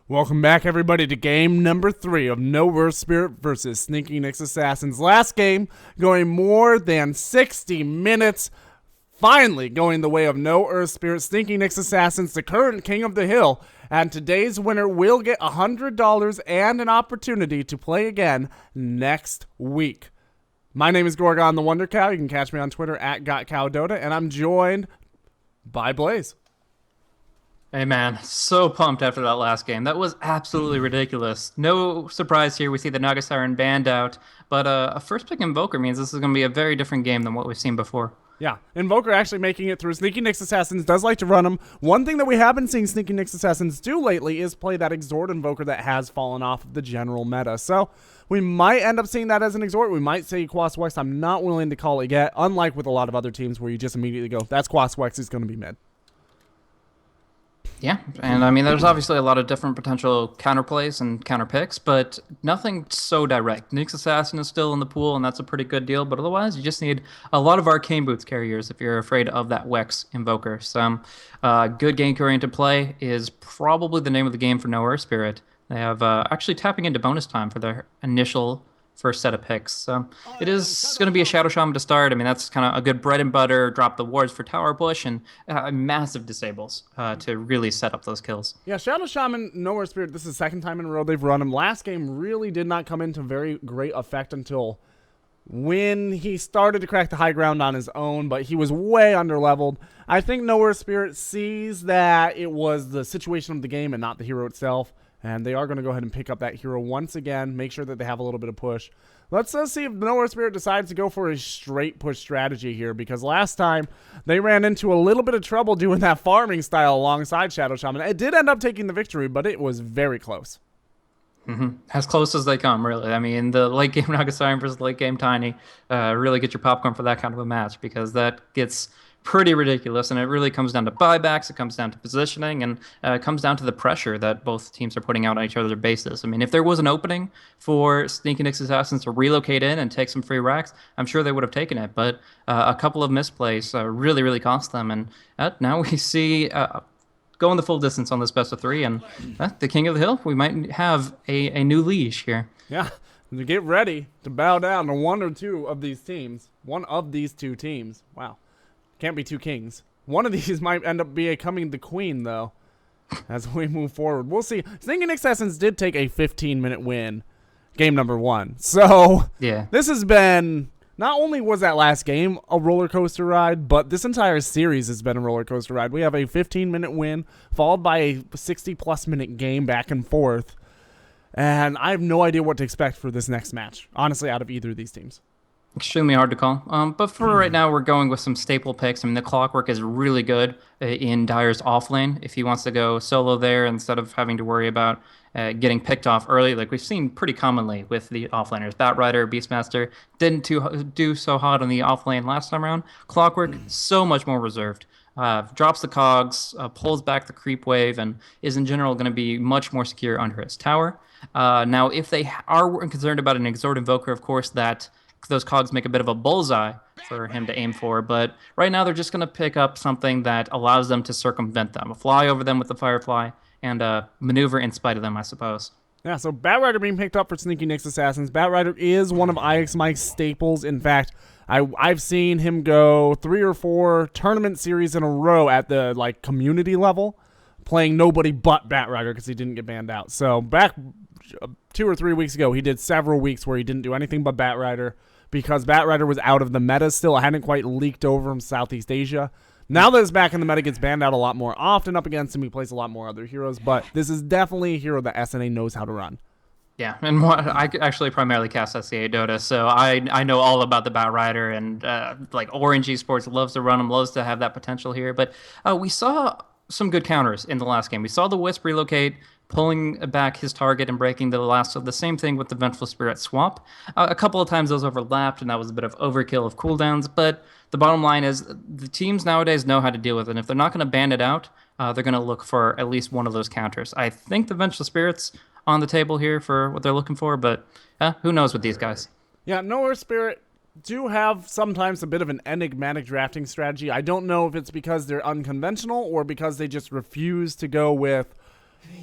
Welcome back, everybody, to game number 3 of No Earth Spirit versus Sneaky Nyx Assassins. Last game going more than 60 minutes. Finally going the way of No Earth Spirit. Sneaky Nyx Assassins, the current king of the hill. And today's winner will get $100 and an opportunity to play again next week. My name is Gorgon the Wonder Cow. You can catch me on Twitter at GotCowDota. And I'm joined by Blaze. Hey man, so pumped after that last game. That was absolutely ridiculous. No surprise here, we see the Nagasiren banned out, but a first pick Invoker means this is going to be a very different game than what we've seen before. Yeah, Invoker actually making it through. Sneaky Nyx Assassins does like to run them. One thing that we have been seeing Sneaky Nyx Assassins do lately is play that Exhort Invoker that has fallen off of the general meta. So we might end up seeing that as an Exhort. We might say KOTH Wex. I'm not willing to call it yet, unlike with a lot of other teams where you just immediately go, that's KOTH Wex, is going to be mid. Yeah, and I mean, there's obviously a lot of different potential counterplays and counter picks, but nothing so direct. Nyx Assassin is still in the pool, and that's a pretty good deal, but otherwise, you just need a lot of Arcane Boots carriers if you're afraid of that Wex Invoker. So, good gank-oriented play is probably the name of the game for No Earth Spirit. They have actually tapping into bonus time for their initial first set of picks. So it is going to be a Shadow Shaman to start. I mean, that's kind of a good bread and butter, drop the wards for Tower Push, and massive disables to really set up those kills. Yeah, Shadow Shaman, No Earth Spirit, this is the second time in a row they've run him. Last game really did not come into very great effect until when he started to crack the high ground on his own, but he was way underleveled. I think No Earth Spirit sees that it was the situation of the game and not the hero itself. And they are going to go ahead and pick up that hero once again, make sure that they have a little bit of push. Let's see if No Earth Spirit decides to go for a straight push strategy here, because last time they ran into a little bit of trouble doing that farming style alongside Shadow Shaman. It did end up taking the victory, but it was very close. As close as they come, really. I mean, the late game Nagasiren versus late game Tiny, really get your popcorn for that kind of a match, because that gets pretty ridiculous, and it really comes down to buybacks, it comes down to positioning, and it comes down to the pressure that both teams are putting out on each other's bases. I mean, if there was an opening for Sneaky Nyx Assassins to relocate in and take some free racks, I'm sure they would have taken it, but a couple of misplays really cost them, and now we see going the full distance on this best of 3, and the king of the hill, we might have a new liege here. Yeah, get ready to bow down to one or two of these teams. One of these two teams. Wow. Can't be two kings. One of these might end up becoming the queen, though, as we move forward. We'll see. Sneaky Nyx Assassins did take a 15-minute win, game number 1. So yeah, this has been, not only was that last game a roller coaster ride, but this entire series has been a roller coaster ride. We have a 15-minute win, followed by a 60-plus minute game back and forth. And I have no idea what to expect for this next match, honestly, out of either of these teams. Extremely hard to call. But for right now, we're going with some staple picks. I mean, the Clockwork is really good in Dyer's off lane. If he wants to go solo there instead of having to worry about getting picked off early, like we've seen pretty commonly with the offlaners. Batrider, Beastmaster didn't do so hot on the off lane last time around. Clockwork, so much more reserved. Drops the cogs, pulls back the creep wave, and is in general going to be much more secure under his tower. Now, if they are concerned about an Exhort Invoker, of course, that those cogs make a bit of a bullseye for him to aim for, but right now they're just going to pick up something that allows them to circumvent them, fly over them with the Firefly, and maneuver in spite of them, I suppose. Yeah, so Batrider being picked up for Sneaky Nyx Assassins. Batrider is one of IX Mike's staples. In fact, I've seen him go 3 or 4 tournament series in a row at the community level, playing nobody but Batrider because he didn't get banned out. So back 2 or 3 weeks ago, he did several weeks where he didn't do anything but Batrider, because Batrider was out of the meta still. It hadn't quite leaked over from Southeast Asia. Now that it's back in the meta, gets banned out a lot more often up against him. He plays a lot more other heroes, but this is definitely a hero that SNA knows how to run. Yeah, and I actually primarily cast SCA Dota, so I know all about the Batrider, and Orange Esports loves to run him, loves to have that potential here. But we saw some good counters in the last game. We saw the Wisp relocate, pulling back his target and breaking the last of the same thing with the Vengeful Spirit swap. A couple of times those overlapped, and that was a bit of overkill of cooldowns, but the bottom line is the teams nowadays know how to deal with it, and if they're not going to ban it out, they're going to look for at least one of those counters. I think the Vengeful Spirit's on the table here for what they're looking for, but who knows with these guys. Yeah, No Earth Spirit do have sometimes a bit of an enigmatic drafting strategy. I don't know if it's because they're unconventional or because they just refuse to go with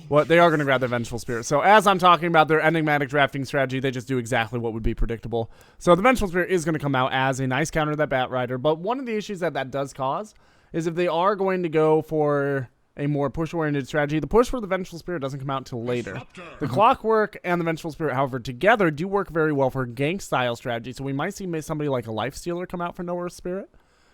Well, they are going to grab the Vengeful Spirit. So as I'm talking about their enigmatic drafting strategy, they just do exactly what would be predictable. So the Vengeful Spirit is going to come out as a nice counter to that Bat Rider. But one of the issues that does cause is if they are going to go for a more push-oriented strategy, the push for the Vengeful Spirit doesn't come out until later. The Clockwork and the Vengeful Spirit, however, together do work very well for gank-style strategy. So we might see somebody like a Lifestealer come out for No Earth Spirit.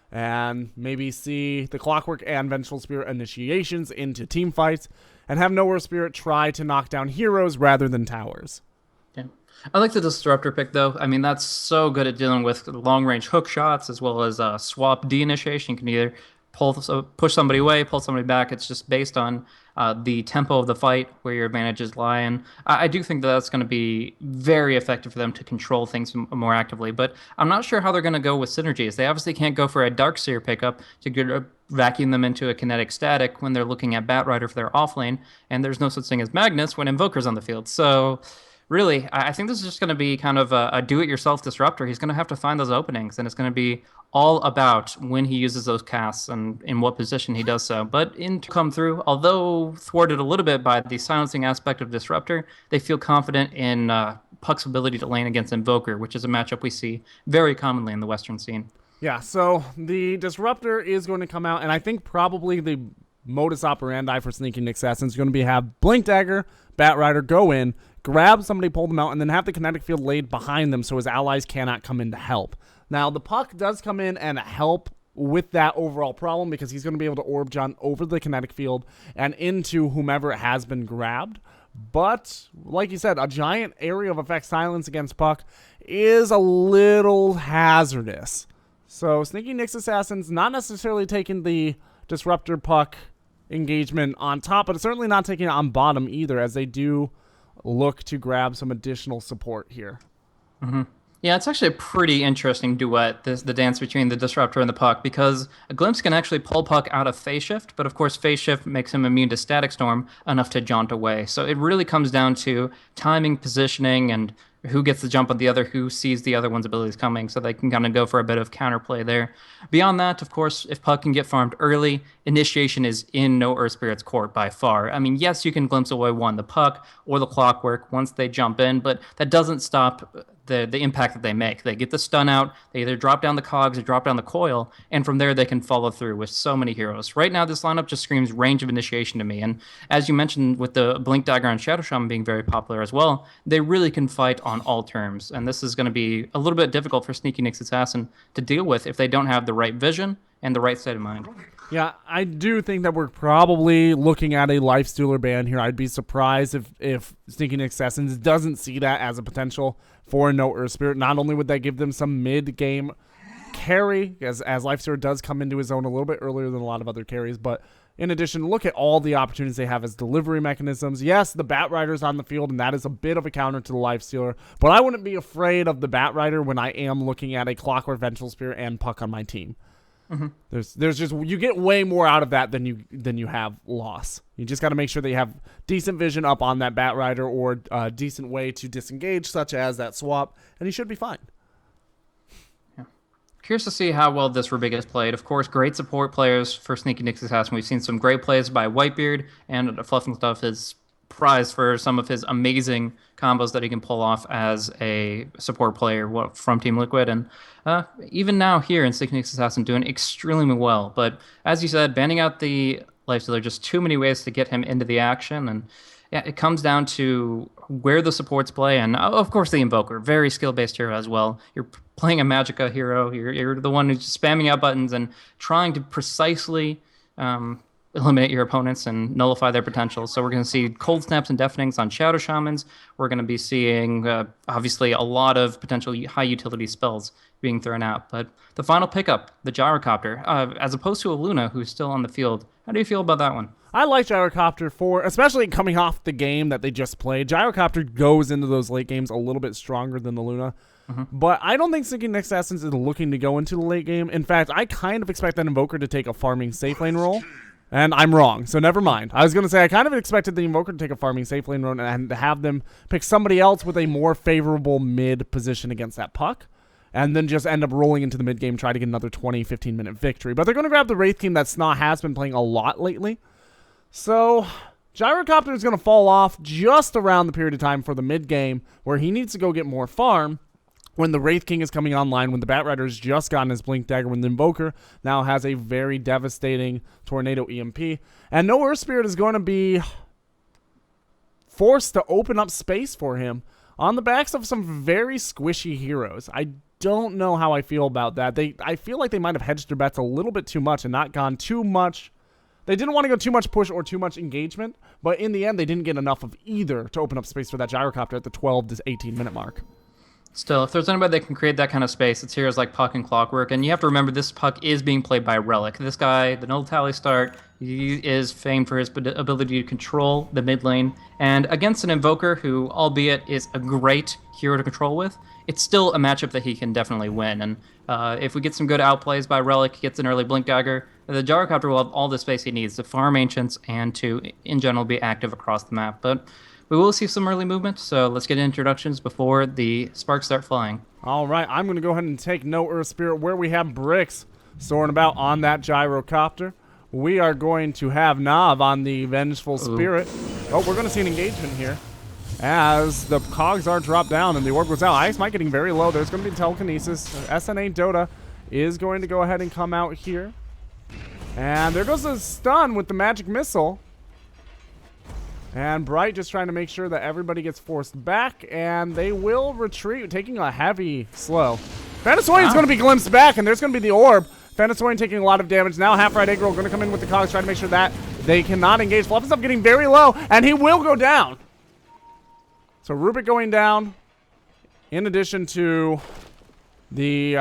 And maybe see the Clockwork and Vengeful Spirit initiations into team fights, and have No Earth Spirit try to knock down heroes rather than towers. Yeah. I like the Disruptor pick, though. I mean, that's so good at dealing with long-range hook shots as well as swap de-initiation. You can either push somebody away, pull somebody back. It's just based on the tempo of the fight, where your advantages lie. And I do think that that's going to be very effective for them to control things more actively. But I'm not sure how they're going to go with synergies. They obviously can't go for a Darkseer pickup to vacuum them into a kinetic static when they're looking at Bat Rider for their offlane. And there's no such thing as Magnus when Invoker's on the field. So really, I think this is just going to be kind of a do-it-yourself Disruptor. He's going to have to find those openings, and it's going to be all about when he uses those casts and in what position he does so. But to come through, although thwarted a little bit by the silencing aspect of Disruptor, they feel confident in Puck's ability to lane against Invoker, which is a matchup we see very commonly in the Western scene. Yeah, so the Disruptor is going to come out, and I think probably the modus operandi for Sneaky Nick Assassin is going to be have Blink Dagger, Bat Rider go in, grab somebody, pull them out, and then have the kinetic field laid behind them so his allies cannot come in to help. Now, the Puck does come in and help with that overall problem because he's going to be able to orb jump over the kinetic field and into whomever has been grabbed. But, like you said, a giant area of effect silence against Puck is a little hazardous. So, Sneaky Nick's Assassin's not necessarily taking the Disruptor Puck engagement on top, but it's certainly not taking it on bottom either, as they do look to grab some additional support here. Mm-hmm. Yeah, it's actually a pretty interesting duet, the dance between the Disruptor and the Puck, because a Glimpse can actually pull Puck out of Phase Shift, but of course Phase Shift makes him immune to Static Storm enough to jaunt away. So it really comes down to timing, positioning, and who gets the jump on the other, who sees the other one's abilities coming, so they can kind of go for a bit of counterplay there. Beyond that, of course, if Puck can get farmed early, initiation is in No Earth Spirit's court by far. I mean, yes, you can glimpse away the Puck or the Clockwork once they jump in, but that doesn't stop the impact that they make. They get the stun out, they either drop down the cogs or drop down the coil, and from there they can follow through with so many heroes. Right now, this lineup just screams range of initiation to me, and as you mentioned with the Blink Dagger and Shadow Shaman being very popular as well, they really can fight on all terms, and this is going to be a little bit difficult for Sneaky Nick's Assassin to deal with if they don't have the right vision and the right state of mind. Yeah, I do think that we're probably looking at a Lifestealer ban here. I'd be surprised if Sneaky Nick Assassins doesn't see that as a potential for No Earth Spirit. Not only would that give them some mid-game carry, as Lifestealer does come into his own a little bit earlier than a lot of other carries, but in addition, look at all the opportunities they have as delivery mechanisms. Yes, the Bat Rider's on the field, and that is a bit of a counter to the Lifestealer, but I wouldn't be afraid of the Bat Rider when I am looking at a Clockwork, Vengeful Spirit, and Puck on my team. Mm-hmm. There's just, you get way more out of that than you have loss. You just got to make sure that you have decent vision up on that Bat Rider or a decent way to disengage, such as that swap, and you should be fine. Yeah. Curious to see how well this Rubik is played. Of course, great support players for Sneaky Nick's Assassin. We've seen some great plays by Whitebeard, and Fluff and Stuff is prized for some of his amazing combos that he can pull off as a support player from Team Liquid, and even now here in Sneaky Nick's Assassin doing extremely well. But as you said, banning out the Lifestealer, just too many ways to get him into the action, and yeah, it comes down to where the supports play, and of course the Invoker, very skill-based hero as well. You're playing a Magicka hero, you're the one who's just spamming out buttons and trying to precisely eliminate your opponents and nullify their potential. So we're going to see Cold Snaps and Deafenings on Shadow Shamans. We're going to be seeing, obviously, a lot of potential high-utility spells being thrown out. But the final pickup, the Gyrocopter, as opposed to a Luna, who's still on the field. How do you feel about that one? I like Gyrocopter especially coming off the game that they just played. Gyrocopter goes into those late games a little bit stronger than the Luna. Mm-hmm. But I don't think Sneaky Nick Assassins is looking to go into the late game. In fact, I kind of expect that Invoker to take a farming safe lane role. And I'm wrong, so never mind. I was going to say I kind of expected the Invoker to take a farming safe lane run and to have them pick somebody else with a more favorable mid position against that Puck, and then just end up rolling into the mid game, try to get another 20, 15-minute victory. But they're going to grab the Wraith team that SNA has been playing a lot lately. So Gyrocopter is going to fall off just around the period of time for the mid game where he needs to go get more farm when the Wraith King is coming online, when the Batrider's just gotten his Blink Dagger, when the Invoker now has a very devastating Tornado EMP. And no Earth Spirit is going to be forced to open up space for him on the backs of some very squishy heroes. I don't know how I feel about that. I feel like they might have hedged their bets a little bit too much and not gone too much. They didn't want to go too much push or too much engagement, but in the end, they didn't get enough of either to open up space for that Gyrocopter at the 12 to 18 minute mark. Still, if there's anybody that can create that kind of space, it's heroes like Puck and Clockwork. And you have to remember, this Puck is being played by Relic. This guy, the Null Tally Start, he is famed for his ability to control the mid lane. And against an Invoker, who, albeit is a great hero to control with, it's still a matchup that he can definitely win. And if we get some good outplays by Relic, he gets an early Blink Dagger, the Gyrocopter will have all the space he needs to farm Ancients and to, in general, be active across the map. But we will see some early movement, so let's get introductions before the sparks start flying. All right, I'm going to go ahead and take no Earth Spirit where we have Bricks soaring about on that Gyrocopter. We are going to have Nav on the Vengeful Spirit. Oh, we're going to see an engagement here as the cogs are dropped down and the orb goes out. Ice Might getting very low. There's going to be telekinesis. SNA Dota is going to go ahead and come out here. And there goes a stun with the magic missile. And Bright just trying to make sure that everybody gets forced back, and they will retreat, taking a heavy slow. Venezuelan's going to be glimpsed back, and there's going to be the orb. Venezuelan taking a lot of damage. Now Half Right Egg Roll going to come in with the cogs, trying to make sure that they cannot engage. Fluff is up getting very low, and he will go down. So Rubik going down, in addition to the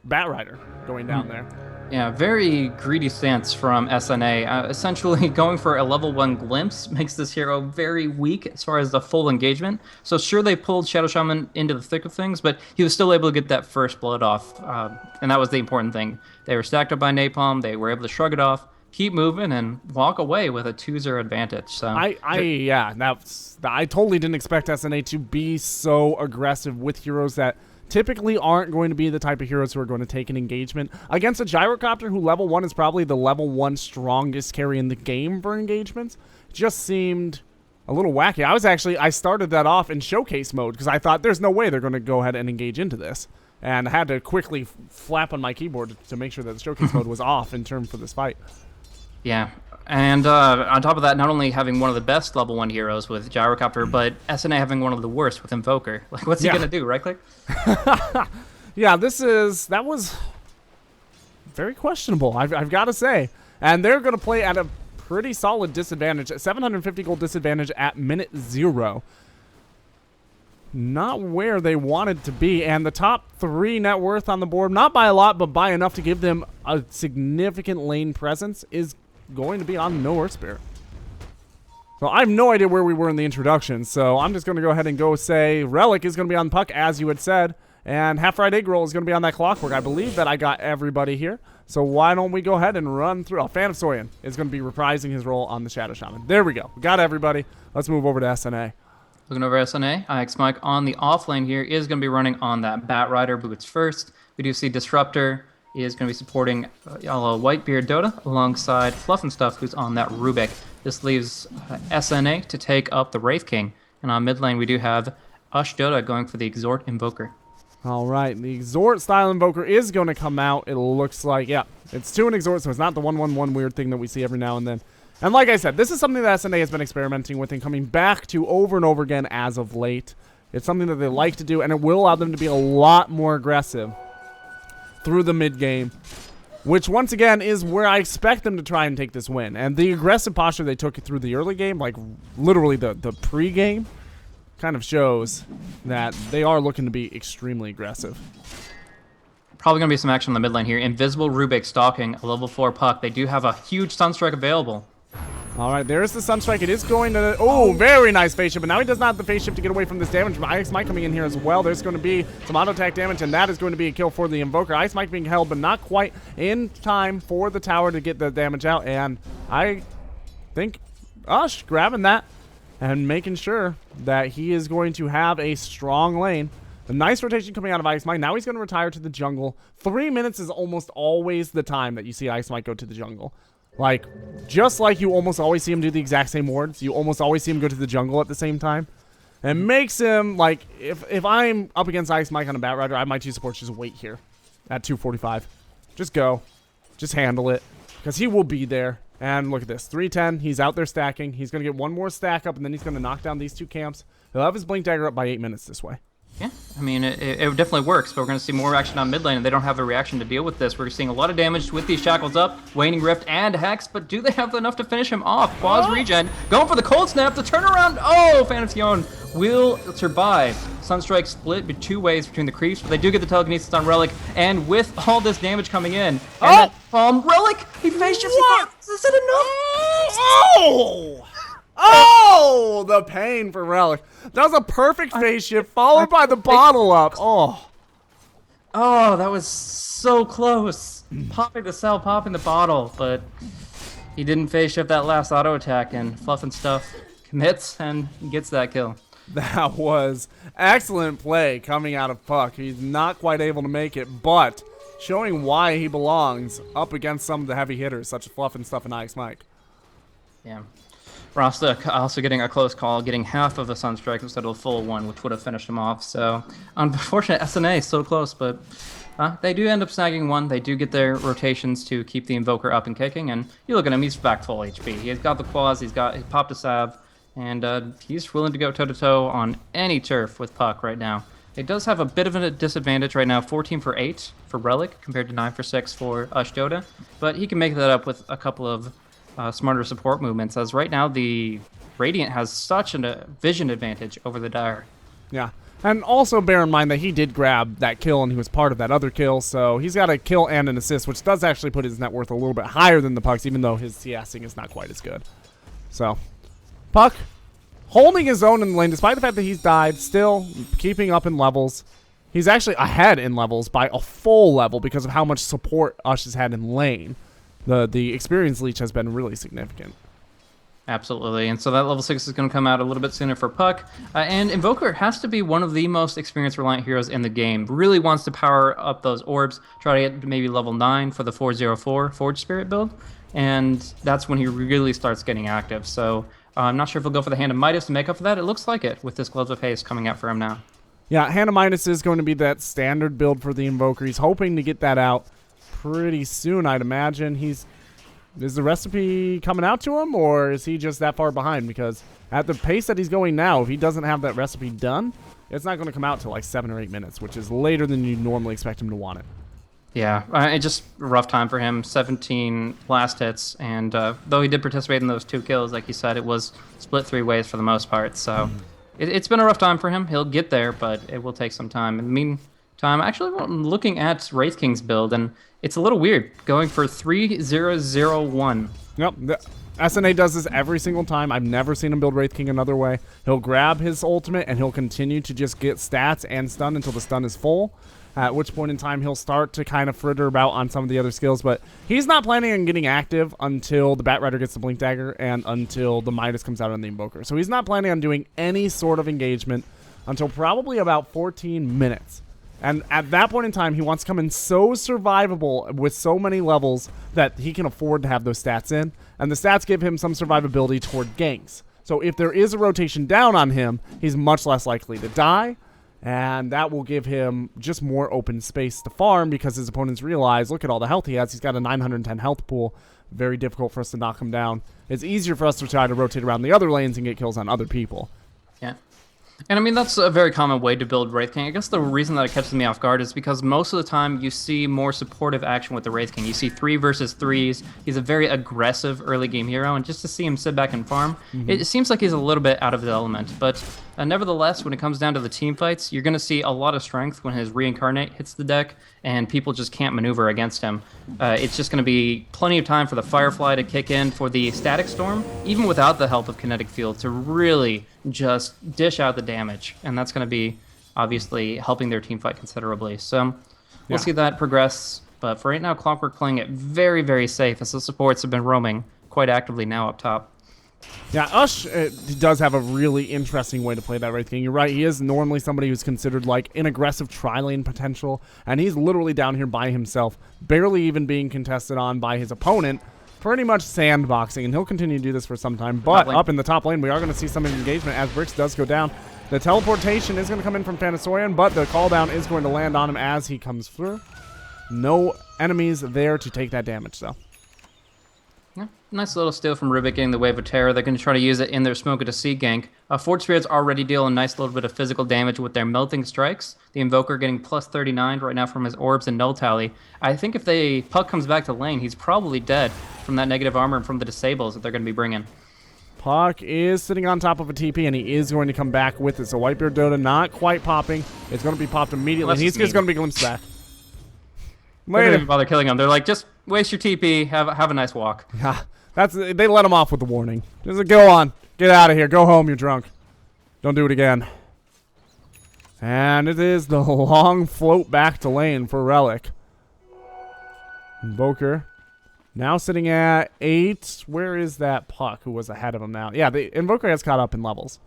Batrider going down there. Yeah, very greedy stance from SNA. Essentially, going for a level 1 glimpse makes this hero very weak as far as the full engagement. So sure, they pulled Shadow Shaman into the thick of things, but he was still able to get that first blood off. And that was the important thing. They were stacked up by Napalm, they were able to shrug it off, keep moving, and walk away with a 2-0 advantage. So I totally didn't expect SNA to be so aggressive with heroes that typically aren't going to be the type of heroes who are going to take an engagement against a Gyrocopter who level 1 is probably the level 1 strongest carry in the game for engagements. Just seemed a little wacky. I started that off in showcase mode because I thought there's no way they're going to go ahead and engage into this, and I had to quickly flap on my keyboard to make sure that the showcase mode was off in turn for this fight. Yeah, and on top of that, not only having one of the best level 1 heroes with Gyrocopter, but SNA having one of the worst with Invoker. Like, what's he gonna do? Right click? Yeah, that was very questionable. I've got to say, and they're gonna play at a pretty solid disadvantage, 750 gold disadvantage at minute 0. Not where they wanted to be, and the top 3 net worth on the board, not by a lot, but by enough to give them a significant lane presence, is going to be on no Earth Spirit. So I have no idea where we were in the introduction, so I'm just going to go ahead and go say Relic is going to be on Puck, as you had said, and Half Right Egg Roll is going to be on that Clockwork. I believe that I got everybody here, so why don't we go ahead and run through. Oh, Fan of Soyan is going to be reprising his role on the Shadow Shaman. There we go. We got everybody. Let's move over to SNA. Looking over SNA, IX Mike on the off lane here is going to be running on that Batrider boots first. We do see Disruptor is going to be supporting Whitebeard Dota alongside Fluff and Stuff, who's on that Rubik. This leaves SNA to take up the Wraith King. And on mid lane, we do have Ush Dota going for the Exhort Invoker. All right, the Exhort style Invoker is going to come out. It looks like, yeah, it's 2 and Exhort, so it's not the 1-1-1 weird thing that we see every now and then. And like I said, this is something that SNA has been experimenting with and coming back to over and over again as of late. It's something that they like to do, and it will allow them to be a lot more aggressive through the mid game, which once again is where I expect them to try and take this win. And the aggressive posture they took through the early game, like literally the pre-game, kind of shows that they are looking to be extremely aggressive. Probably going to be some action on the mid lane here. Invisible Rubik stalking a level 4 Puck. They do have a huge Sunstrike available. All right, there's the Sunstrike. It is going to... Oh, very nice phase shift, but now he does not have the phase shift to get away from this damage. But Ice Mike coming in here as well. There's going to be some auto attack damage, and that is going to be a kill for the Invoker. Ice Mike being held, but not quite in time for the tower to get the damage out. And I think Ush grabbing that and making sure that he is going to have a strong lane. A nice rotation coming out of Ice Mike. Now he's going to retire to the jungle. 3 minutes is almost always the time that you see Ice Mike go to the jungle. Like, just like you almost always see him do the exact same wards, you almost always see him go to the jungle at the same time. And it makes him, like, if I'm up against Ice Mike on a Bat Rider, I might choose support, just wait here at 245. Just go. Just handle it. Because he will be there. And look at this. 310. He's out there stacking. He's going to get one more stack up, and then he's going to knock down these 2 camps. He'll have his Blink Dagger up by 8 minutes this way. Yeah, I mean, it definitely works, but we're going to see more action on mid lane, and they don't have a reaction to deal with this. We're seeing a lot of damage with these Shackles up, Waning Rift, and Hex, but do they have enough to finish him off? Pause regen, going for the Cold Snap, the turnaround. Oh, Phantom will survive. Sunstrike split 2 ways between the creeps, but they do get the telekinesis on Relic, and with all this damage coming in, and Relic, he face shifts. Is it enough? Oh! Oh, the pain for Relic. That was a perfect phase shift followed by the bottle up. Oh. Oh, that was so close. Popping the cell, popping the bottle, but he didn't phase shift that last auto attack, and Fluff and Stuff commits and gets that kill. That was excellent play coming out of Puck. He's not quite able to make it, but showing why he belongs up against some of the heavy hitters, such as Fluff and Stuff and Ice Mike. Yeah. Rasta also getting a close call, getting half of a Sunstrike instead of a full one, which would have finished him off. So, unfortunate, SNA so close, but they do end up snagging one. They do get their rotations to keep the Invoker up and kicking, and you look at him, he's back full HP. He's got the claws, he popped a salve, and he's willing to go toe-to-toe on any turf with Puck right now. It does have a bit of a disadvantage right now, 14 for 8 for Relic compared to 9 for 6 for Dota, but he can make that up with a couple of smarter support movements, as right now the Radiant has such a vision advantage over the Dire. Yeah, and also bear in mind that he did grab that kill and he was part of that other kill, so he's got a kill and an assist, which does actually put his net worth a little bit higher than the Puck's, even though his CSing is not quite as good. So, Puck holding his own in the lane, despite the fact that he's died, still keeping up in levels. He's actually ahead in levels by a full level because of how much support Ush has had in lane. The experience leech has been really significant. Absolutely, and so that level 6 is going to come out a little bit sooner for Puck. And Invoker has to be one of the most experience-reliant heroes in the game. Really wants to power up those orbs, try to get maybe level 9 for the 404 Forge Spirit build, and that's when he really starts getting active. So I'm not sure if he'll go for the Hand of Midas to make up for that. It looks like it with this Gloves of Haste coming out for him now. Yeah, Hand of Midas is going to be that standard build for the Invoker. He's hoping to get that out pretty soon, I'd imagine. Is the recipe coming out to him, or is he just that far behind? Because at the pace that he's going now, if he doesn't have that recipe done, it's not going to come out till like 7 or 8 minutes, which is later than you normally expect him to want it. Yeah, it's just a rough time for him. 17 last hits, and though he did participate in those 2 kills, like you said, it was split 3 ways for the most part. So it's been a rough time for him. He'll get there, but it will take some time. In the meantime, actually, I'm looking at Wraith King's build, and it's a little weird, going for 3001. Yep, the SNA does this every single time. I've never seen him build Wraith King another way. He'll grab his ultimate, and he'll continue to just get stats and stun until the stun is full, at which point in time he'll start to kind of fritter about on some of the other skills. But he's not planning on getting active until the Bat Rider gets the Blink Dagger and until the Midas comes out on the Invoker. So he's not planning on doing any sort of engagement until probably about 14 minutes. And at that point in time, he wants to come in so survivable with so many levels that he can afford to have those stats in. And the stats give him some survivability toward ganks. So if there is a rotation down on him, he's much less likely to die. And that will give him just more open space to farm because his opponents realize, look at all the health he has. He's got a 910 health pool. Very difficult for us to knock him down. It's easier for us to try to rotate around the other lanes and get kills on other people. Yeah. And I mean, that's a very common way to build Wraith King. I guess the reason that it catches me off guard is because most of the time you see more supportive action with the Wraith King. You see 3 versus 3s. He's a very aggressive early game hero, and just to see him sit back and farm, it seems like he's a little bit out of his element. But nevertheless, when it comes down to the team fights, you're going to see a lot of strength when his Reincarnate hits the deck, and people just can't maneuver against him. It's just going to be plenty of time for the Firefly to kick in, for the Static Storm, even without the help of Kinetic Field, to really just dish out the damage, and that's going to be obviously helping their team fight considerably. So we'll see that progress, but for right now, Clockwork playing it very, very safe, as the supports have been roaming quite actively now up top. Yeah, Ush does have a really interesting way to play that Wraith King. You're right, he is normally somebody who's considered like an aggressive tri-lane potential, and he's literally down here by himself, barely even being contested on by his opponent, pretty much sandboxing, and he'll continue to do this for some time. But up in the top lane, we are going to see some engagement as Bricks does go down. The teleportation is going to come in from Thanasaurian, but the call down is going to land on him as he comes through. No enemies there to take that damage, though. Yeah, nice little steal from Rubik getting the Wave of Terror. They're going to try to use it in their Smoke to Sea gank. Forge Spirits already deal a nice little bit of physical damage with their Melting Strikes. The Invoker getting plus 39 right now from his Orbs and Null Tally. I think if Puck comes back to lane, he's probably dead from that negative armor and from the Disables that they're going to be bringing. Puck is sitting on top of a TP, and he is going to come back with it. So Whitebeard Dota not quite popping. It's going to be popped immediately, and he's just going to be glimpsed back. They don't even bother killing him. They're like, just waste your TP, have a nice walk. Yeah, they let him off with the warning. Just like, go on, get out of here, go home, you're drunk. Don't do it again. And it is the long float back to lane for Relic. Invoker now sitting at 8. Where is that Puck who was ahead of him now? Yeah, the Invoker has caught up in levels.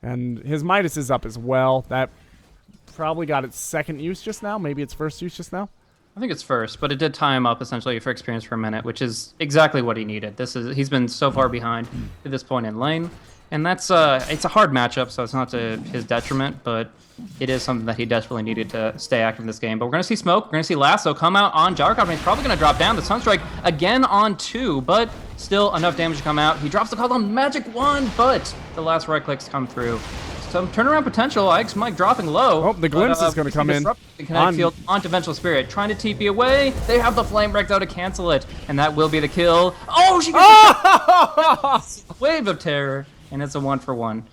And his Midas is up as well. That probably got its second use just now. Maybe its first use just now. I think it's first, but it did tie him up essentially for experience for a minute, which is exactly what he needed. He's been so far behind at this point in lane. And that's it's a hard matchup, so it's not to his detriment, but it is something that he desperately needed to stay active in this game. But we're going to see Smoke, we're going to see Lasso come out on Gyrocopter, and he's probably going to drop down. The Sunstrike again on 2, but still enough damage to come out. He drops the call on Magic Wand, but the last right clicks come through. Some turnaround potential. Ike's Mike dropping low. Oh, the Glimpse is going to come in. Kinetic Field onto Vengeful Spirit, trying to TP away. They have the Flame Break though to cancel it, and that will be the kill. Oh, she gets a Wave of Terror. And it's a 1-for-1.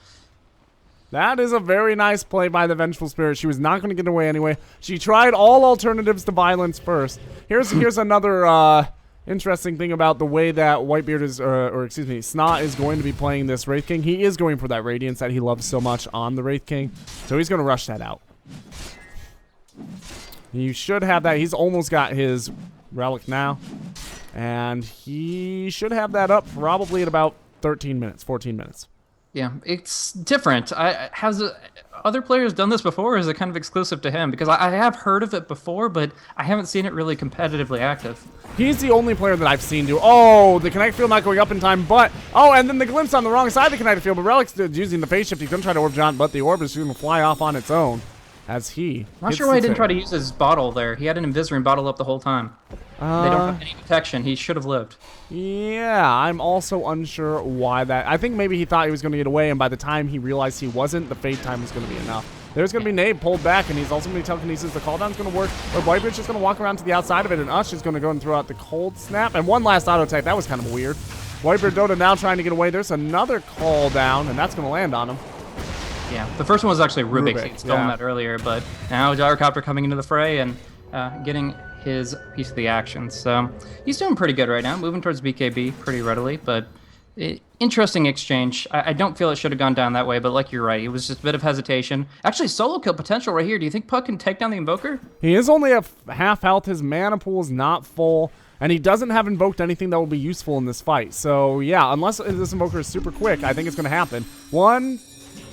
That is a very nice play by the Vengeful Spirit. She was not going to get away anyway. She tried all alternatives to violence first. Here's another interesting thing about the way that Whitebeard is, or excuse me, SNA is going to be playing this Wraith King. He is going for that Radiance that he loves so much on the Wraith King. So he's going to rush that out. You should have that. He's almost got his Relic now. And he should have that up probably at about 13 minutes, 14 minutes. Yeah, it's different. Has other players done this before, or is it kind of exclusive to him? Because I have heard of it before, but I haven't seen it really competitively active. He's the only player that I've seen do. Oh, the Kinetic Field not going up in time, but... Oh, and then the Glimpse on the wrong side of the Kinetic Field, but Relic's using the Phase Shift. He's going to try to Orb Giant, but the Orb is going to fly off on its own as he... Not sure why he didn't try to use his bottle there. He had an Invisory bottle up the whole time. They don't have any protection. He should have lived. Yeah, I'm also unsure why that... I think maybe he thought he was going to get away, and by the time he realized he wasn't, the fade time was going to be enough. There's going to be Nade pulled back, and he's also going to be telekinesis. The cooldown's going to work, but Whitebeard's just going to walk around to the outside of it, and Ush is going to go and throw out the Cold Snap. And one last auto attack. That was kind of weird. Whitebeard Dota now trying to get away. There's another call down, and that's going to land on him. Yeah, the first one was actually Rubik. He'd stolen that earlier, but now Gyrocopter coming into the fray and getting his piece of the action. So he's doing pretty good right now, moving towards BKB pretty readily, but interesting exchange. I don't feel it should have gone down that way, but like you're right, it was just a bit of hesitation. Actually, solo kill potential right here. Do you think Puck can take down the Invoker? He is only at half health. His mana pool is not full, and he doesn't have invoked anything that will be useful in this fight. So yeah, unless this Invoker is super quick, I think it's going to happen. One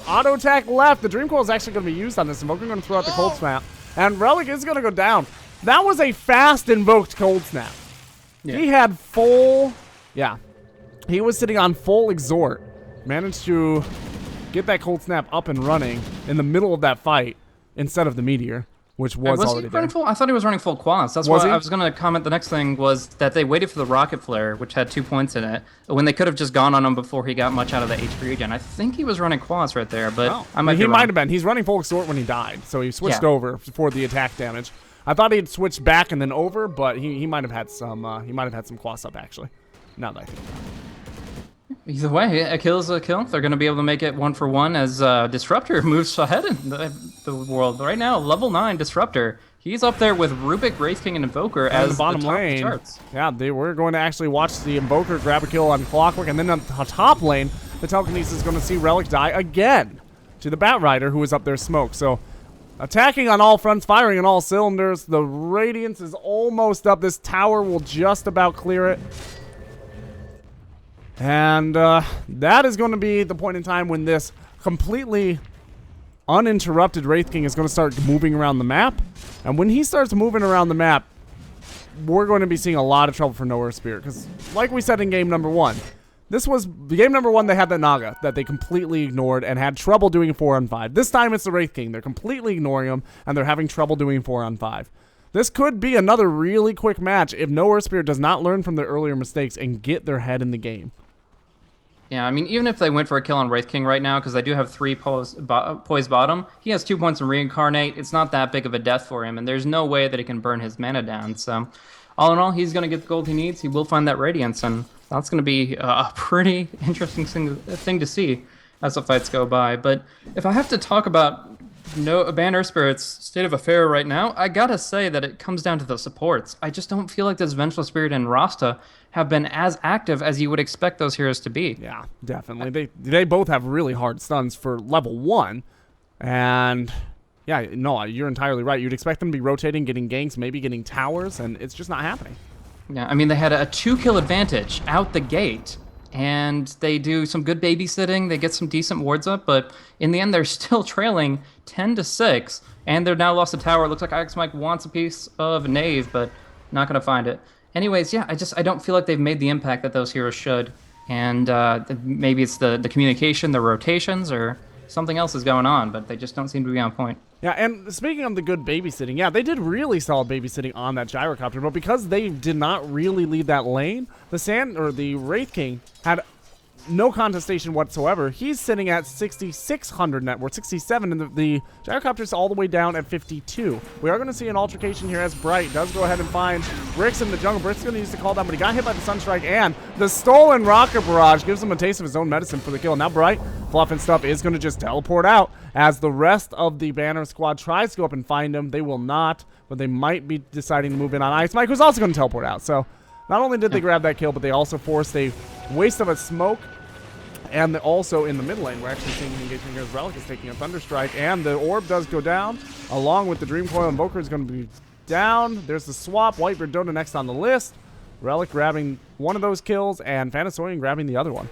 auto attack left. The Dream Coil is actually going to be used on this Invoker. Going to throw out the Cold Snap, and Relic is going to go down. That was a fast invoked Cold Snap. Yeah. He had full... Yeah. He was sitting on full Exhort. Managed to get that Cold Snap up and running in the middle of that fight instead of the Meteor, which was already there. Full? I thought he was running full quads. That's why I was going to comment. The next thing was that they waited for the Rocket Flare, which had 2 points in it, when they could have just gone on him before he got much out of the HP regen. I think he was running quads right there, but I might be wrong. He might have been. He's running full Exhort when he died, so he switched over for the attack damage. I thought he'd switched back and then over, but he might have had some quads up actually. Now that I think about it. Either way, a kill is a kill. They're going to be able to make it 1-for-1 as Disruptor moves ahead in the world right now. Level 9 Disruptor. He's up there with Rubik, Wraith King, and Invoker as the bottom lane. Charts. Yeah, they were going to actually watch the Invoker grab a kill on Clockwork, and then on the top lane, the Telekinesis is going to see Relic die again to the Bat Rider, who is up there Smoke. So. Attacking on all fronts, firing on all cylinders. The Radiance is almost up. This tower will just about clear it. And that is going to be the point in time when this completely uninterrupted Wraith King is going to start moving around the map. And when he starts moving around the map, we're going to be seeing a lot of trouble for Nowhere Spirit. Because, like we said in game number 1, this was the game number 1. They had the Naga that they completely ignored and had trouble doing 4-on-5. This time it's the Wraith King. They're completely ignoring him, and they're having trouble doing 4-on-5. This could be another really quick match if Nowhere Spirit does not learn from their earlier mistakes and get their head in the game. Yeah, I mean, even if they went for a kill on Wraith King right now, because they do have 3 poised bottom, he has 2 points in Reincarnate. It's not that big of a death for him, and there's no way that he can burn his mana down. So, all in all, he's going to get the gold he needs. He will find that Radiance, and that's going to be a pretty interesting thing to see as the fights go by. But if I have to talk about Banner Spirit's state of affair right now, I gotta say that it comes down to the supports. I just don't feel like this Vengeful Spirit and Rasta have been as active as you would expect those heroes to be. Yeah, definitely. They both have really hard stuns for level 1. And yeah, no, you're entirely right. You'd expect them to be rotating, getting ganks, maybe getting towers, and it's just not happening. Yeah, I mean, they had a 2-kill advantage out the gate, and they do some good babysitting. They get some decent wards up, but in the end, they're still trailing 10-6, and they're now lost a tower. It looks like Ix Mike wants a piece of Knave, but not going to find it. Anyways, yeah, I don't feel like they've made the impact that those heroes should, and maybe it's the communication, the rotations, or something else is going on, but they just don't seem to be on point. Yeah, and speaking of the good babysitting, yeah, they did really solid babysitting on that gyrocopter, but because they did not really lead that lane, the Wraith King had no contestation whatsoever. He's sitting at 6,600 net worth, 67, and the gyrocopter's all the way down at 52. We are going to see an altercation here as Bright does go ahead and find Bricks in the jungle. Bricks going to use the call down, but he got hit by the Sunstrike, and the stolen Rocket Barrage gives him a taste of his own medicine for the kill. Now Bright, Fluff and stuff, is going to just teleport out as the rest of the Banner squad tries to go up and find him. They will not, but they might be deciding to move in on Ice Mike, who's also going to teleport out. So not only did they grab that kill, but they also forced a waste of a smoke. And also in the mid lane, we're actually seeing an engagement here as Relic is taking a Thunderstrike, and the orb does go down, along with the Dream Coil. Invoker is going to be down. There's the swap. Whitebeard Dota next on the list. Relic grabbing one of those kills, and Phantasorian grabbing the other one.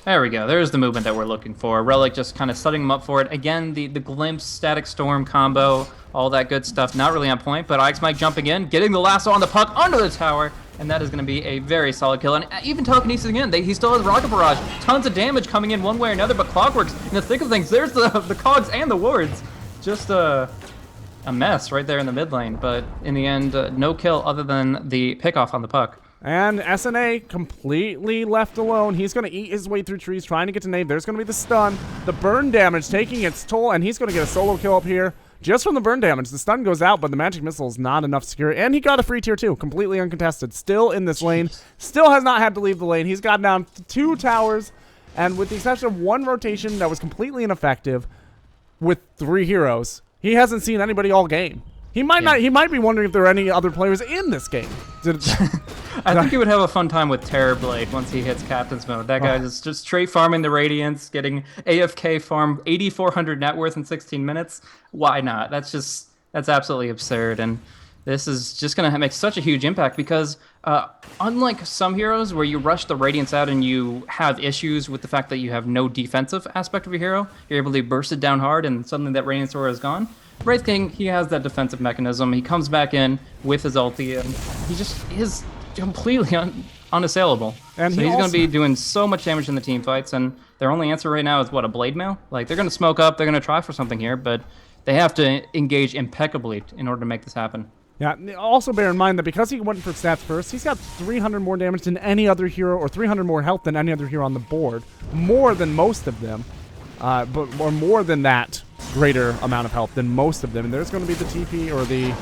There we go. There's the movement that we're looking for. Relic just kind of setting him up for it. Again, the Glimpse, Static Storm combo, all that good stuff. Not really on point, but Ix Mike jumping in, getting the lasso on the puck under the tower, and that is going to be a very solid kill. And even telekinesis again, he still has Rocket Barrage. Tons of damage coming in one way or another, but Clockwork's in the thick of things. There's the cogs and the wards. Just a mess right there in the mid lane, but in the end, no kill other than the pickoff on the puck. And SNA completely left alone. He's going to eat his way through trees, trying to get to Knave. There's going to be the stun. The burn damage taking its toll, and he's going to get a solo kill up here just from the burn damage. The stun goes out, but the magic missile is not enough to secure it. And he got a free tier 2, completely uncontested. Still in this lane. Still has not had to leave the lane. He's gotten down 2 towers, and with the exception of 1 rotation that was completely ineffective with 3 heroes, he hasn't seen anybody all game. He might not. He might be wondering if there are any other players in this game. I think he would have a fun time with Terrorblade once he hits Captain's Mode. That guy is just straight farming the Radiance, getting AFK farm 8,400 net worth in 16 minutes. Why not? That's absolutely absurd. And this is just going to make such a huge impact because unlike some heroes where you rush the Radiance out and you have issues with the fact that you have no defensive aspect of your hero, you're able to burst it down hard and suddenly that Radiance aura is gone. Wraith King, he has that defensive mechanism. He comes back in with his ulti, and he just is completely unassailable. And so he's going to be doing so much damage in the team fights, and their only answer right now is, what, a Blade Mail? Like, they're going to smoke up, they're going to try for something here, but they have to engage impeccably in order to make this happen. Yeah, also bear in mind that because he went for stats first, he's got 300 more damage than any other hero, or 300 more health than any other hero on the board. More than most of them, or more than that greater amount of health than most of them. And there's going to be the TP or the...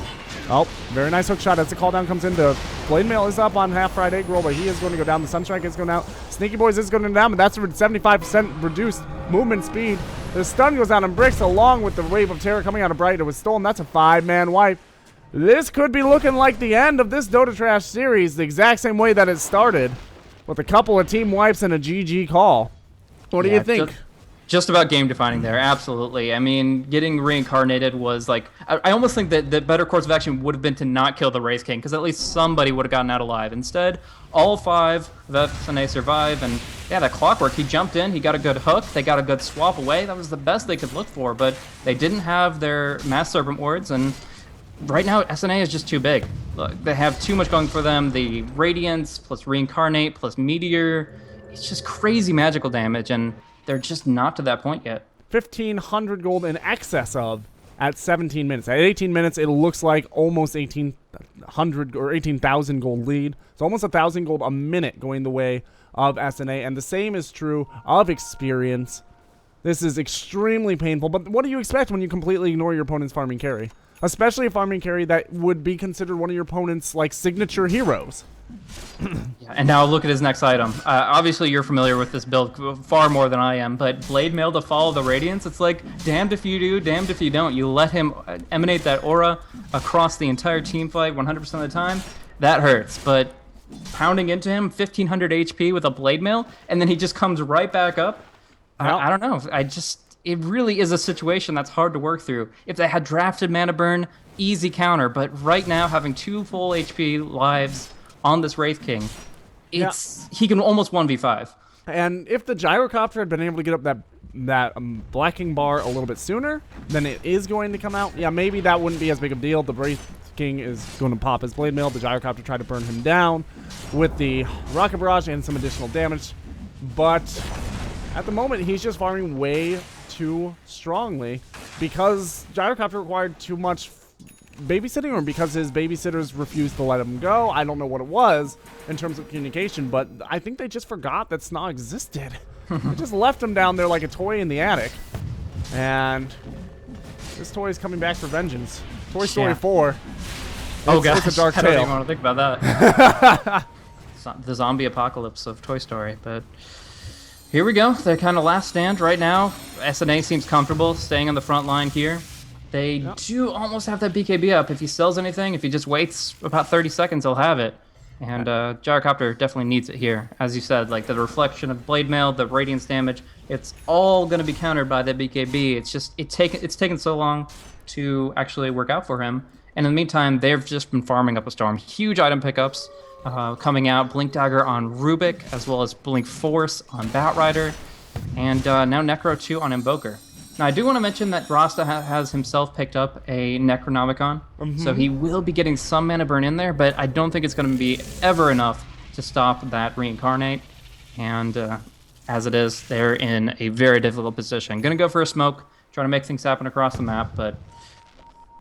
Oh, very nice hook shot as the call down comes in. The Blade Mail is up on half fried egg roll, but he is going to go down. The Sunstrike is going out. Sneaky Boys is going down, but that's a 75% reduced movement speed. The stun goes out on Bricks along with the wave of terror coming out of Bright. It was stolen. That's a 5-man wipe. This could be looking like the end of this Dota Trash series, the exact same way that it started, with a couple of team wipes and a GG call. What do you think? Just about game defining there, absolutely. I mean, getting reincarnated was like, I almost think that the better course of action would have been to not kill the Wraith King, because at least somebody would have gotten out alive. Instead, all 5 of SNA survive, and yeah, that Clockwork, he jumped in, he got a good hook, they got a good swap away. That was the best they could look for, but they didn't have their Mass Serpent wards, and right now SNA is just too big. Look, they have too much going for them. The Radiance plus Reincarnate plus Meteor. It's just crazy magical damage, and they're just not to that point yet. 1,500 gold in excess of at 17 minutes. At 18 minutes, it looks like almost 1,800 or 18,000 gold lead. It's almost 1,000 gold a minute going the way of SNA, and the same is true of Experience. This is extremely painful, but what do you expect when you completely ignore your opponent's farming carry? Especially a farming carry that would be considered one of your opponent's like signature heroes. Yeah, and now look at his next item. Obviously, you're familiar with this build far more than I am, but Blade Mail to follow the Radiance, it's like, damned if you do, damned if you don't. You let him emanate that aura across the entire team fight 100% of the time. That hurts, but pounding into him, 1,500 HP with a Blade Mail, and then he just comes right back up. I don't know. It really is a situation that's hard to work through. If they had drafted Mana Burn, easy counter, but right now having 2 full HP lives on this Wraith King, he can almost 1v5. And if the Gyrocopter had been able to get up that blacking bar a little bit sooner, then it is going to come out. Yeah, maybe that wouldn't be as big of a deal. The Wraith King is going to pop his Blade Mail. The Gyrocopter tried to burn him down with the Rocket Barrage and some additional damage. But at the moment, he's just farming way too strongly because Gyrocopter required too much babysitting, or because his babysitters refused to let him go. I don't know what it was in terms of communication, but I think they just forgot that SNA existed. They just left him down there like a toy in the attic. And this toy is coming back for vengeance. Toy Story 4. Oh gosh, it's a dark I don't tale. even want to think about that. The zombie apocalypse of Toy Story, but here we go. Their kind of last stand right now. SNA seems comfortable staying on the front line here. They do almost have that BKB up. If he sells anything, if he just waits about 30 seconds, he'll have it. And Gyrocopter definitely needs it here. As you said, like the reflection of Blade Mail, the Radiance damage, it's all going to be countered by the BKB. It's just, it's taken so long to actually work out for him. And in the meantime, they've just been farming up a storm. Huge item pickups coming out. Blink Dagger on Rubik, as well as Blink Force on Batrider. And now Necro 2 on Invoker. Now, I do want to mention that Rasta has himself picked up a Necronomicon, so he will be getting some mana burn in there, but I don't think it's going to be ever enough to stop that Reincarnate. And as it is, they're in a very difficult position. Going to go for a smoke, trying to make things happen across the map, but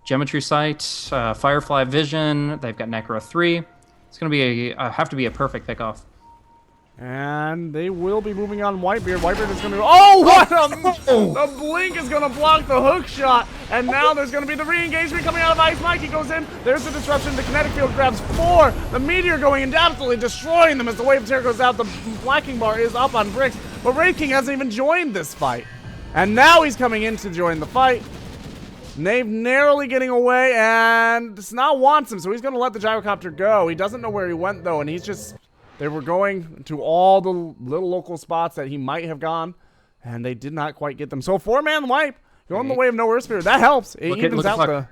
Geometry Sight, Firefly Vision, they've got Necro 3. It's going to be have to be a perfect pickoff. And they will be moving on Whitebeard. Whitebeard is going to... Oh, what a... The Blink is going to block the hook shot. And now there's going to be the re-engagement coming out of Ice Mike. He goes in. There's the disruption. The kinetic field grabs 4. The Meteor going and absolutely destroying them as the Wave of Terror goes out. The blacking bar is up on bricks. But Wraith King hasn't even joined this fight. And now he's coming in to join the fight. Knave narrowly getting away. And SNA wants him, so he's going to let the Gyrocopter go. He doesn't know where he went, though, and he's just... They were going to all the little local spots that he might have gone, and they did not quite get them. So 4-man wipe, going the way of No Earth Spirit. That helps. It evens out the...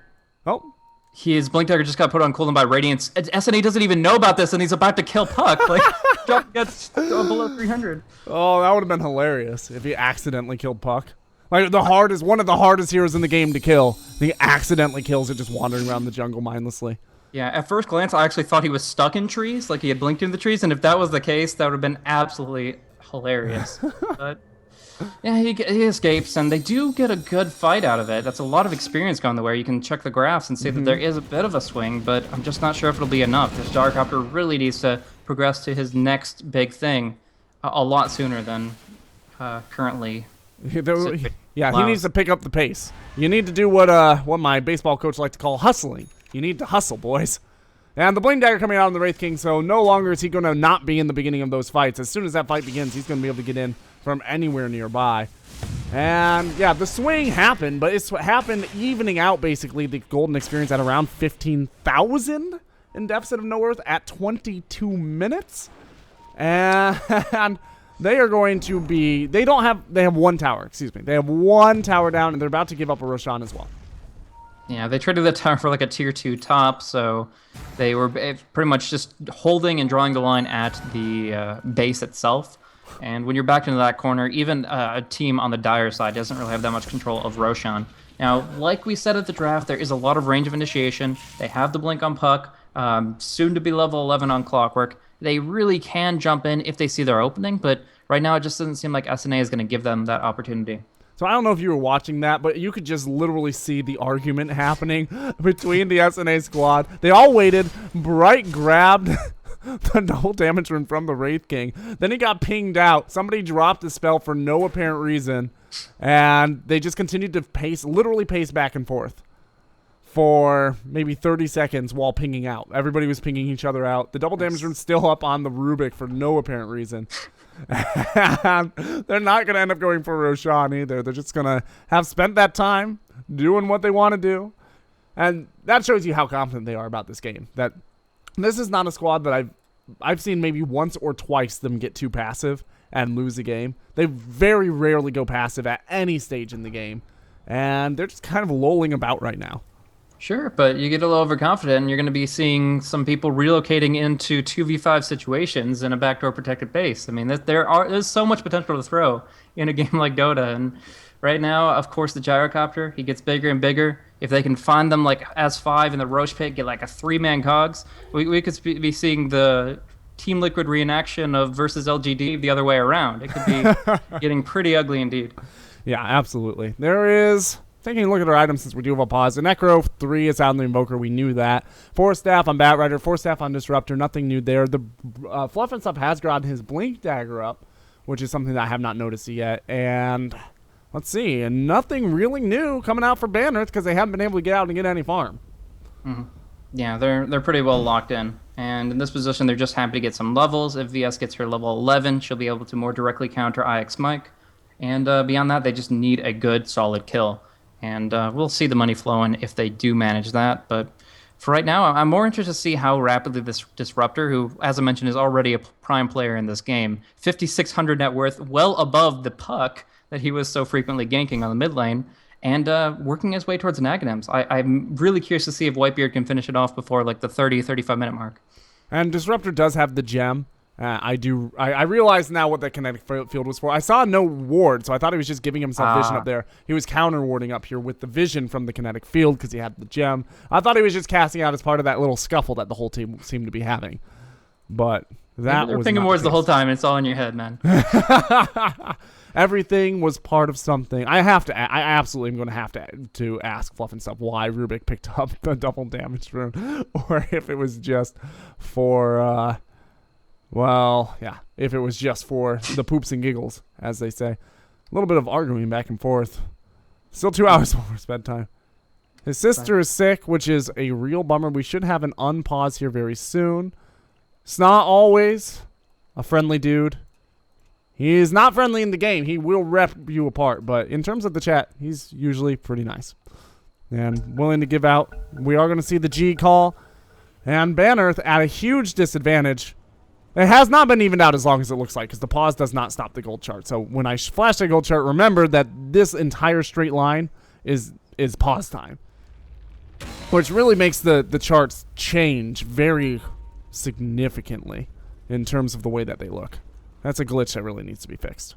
Oh. His Blink Dagger just got put on cooldown by Radiance. SNA doesn't even know about this, and he's about to kill Puck. Like, Puck gets below 300. Oh, that would have been hilarious if he accidentally killed Puck. Like, one of the hardest heroes in the game to kill. He accidentally kills it just wandering around the jungle mindlessly. Yeah, at first glance, I actually thought he was stuck in trees, like he had blinked into the trees, and if that was the case, that would have been absolutely hilarious. But yeah, he escapes, and they do get a good fight out of it. That's a lot of experience going the way. You can check the graphs and see that there is a bit of a swing, but I'm just not sure if it'll be enough. This Gyrocopter really needs to progress to his next big thing a lot sooner than currently. Yeah, he needs to pick up the pace. You need to do what my baseball coach liked to call hustling. You need to hustle, boys. And the Blink Dagger coming out on the Wraith King, so no longer is he going to not be in the beginning of those fights. As soon as that fight begins, he's going to be able to get in from anywhere nearby. And yeah, the swing happened, but it's happened evening out basically the golden experience at around 15,000 in deficit of No Earth at 22 minutes. And they are going to be, they have one tower, excuse me. They have one tower down, and they're about to give up a Roshan as well. Yeah, they traded the tower for like a tier 2 top, so they were pretty much just holding and drawing the line at the base itself. And when you're backed into that corner, even a team on the Dire side doesn't really have that much control of Roshan. Now, like we said at the draft, there is a lot of range of initiation. They have the blink on Puck. soon to be level 11 on Clockwork. They really can jump in if they see their opening, but right now it just doesn't seem like SNA is going to give them that opportunity. So I don't know if you were watching that, but you could just literally see the argument happening between the SNA squad. They all waited. Bright grabbed the double damage rune from the Wraith King. Then he got pinged out. Somebody dropped the spell for no apparent reason, and they just continued to literally pace back and forth for maybe 30 seconds while pinging out. Everybody was pinging each other out. The double damage rune's still up on the Rubik for no apparent reason. And they're not going to end up going for Roshan either. They're just going to have spent that time doing what they want to do. And that shows you how confident they are about this game. That this is not a squad that I've seen maybe once or twice them get too passive and lose a game. They very rarely go passive at any stage in the game. And they're just kind of lolling about right now. Sure, but you get a little overconfident, and you're going to be seeing some people relocating into 2v5 situations in a backdoor protected base. I mean, there's so much potential to throw in a game like Dota, and right now, of course, the gyrocopter, he gets bigger and bigger. If they can find them like S5 in the Roche pit, get like a 3-man cogs, we could be seeing the Team Liquid reenaction of versus LGD the other way around. It could be getting pretty ugly indeed. Yeah, absolutely. There is... Taking a look at our items since we do have a pause. The Necro 3 is out on the Invoker. We knew that. 4 staff on Batrider. 4 staff on Disruptor. Nothing new there. The Fluff and Stuff has gotten his Blink Dagger up, which is something that I have not noticed yet. And let's see. And nothing really new coming out for Bannerth because they haven't been able to get out and get any farm. Mm-hmm. Yeah, they're pretty well locked in. And in this position, they're just happy to get some levels. If VS gets her level 11, she'll be able to more directly counter IX Mike. And beyond that, they just need a good, solid kill. And we'll see the money flowing if they do manage that. But for right now, I'm more interested to see how rapidly this Disruptor, who, as I mentioned, is already a prime player in this game, 5,600 net worth, well above the puck that he was so frequently ganking on the mid lane, and working his way towards an Aghanims. I'm really curious to see if Whitebeard can finish it off before like the 35 minute mark. And Disruptor does have the gem. I realize now what that kinetic field was for. I saw no ward, so I thought he was just giving himself vision up there. He was counter warding up here with the vision from the kinetic field because he had the gem. I thought he was just casting out as part of that little scuffle that the whole team seemed to be having. But that was pinging wards the whole time. It's all in your head, man. Everything was part of something. I absolutely am going to have to ask Fluff and Stuff why Rubik picked up the double damage rune, or if it was just for. Well, yeah, if it was just for the poops and giggles, as they say. A little bit of arguing back and forth. Still 2 hours before his bedtime. His sister is sick, which is a real bummer. We should have an unpause here very soon. SNA always a friendly dude. He is not friendly in the game. He will rep you apart, but in terms of the chat, he's usually pretty nice. And willing to give out. We are going to see the G call. And Bannerth at a huge disadvantage. It has not been evened out as long as it looks like, because the pause does not stop the gold chart. So when I flash the gold chart, remember that this entire straight line is pause time. Which really makes the charts change very significantly in terms of the way that they look. That's a glitch that really needs to be fixed.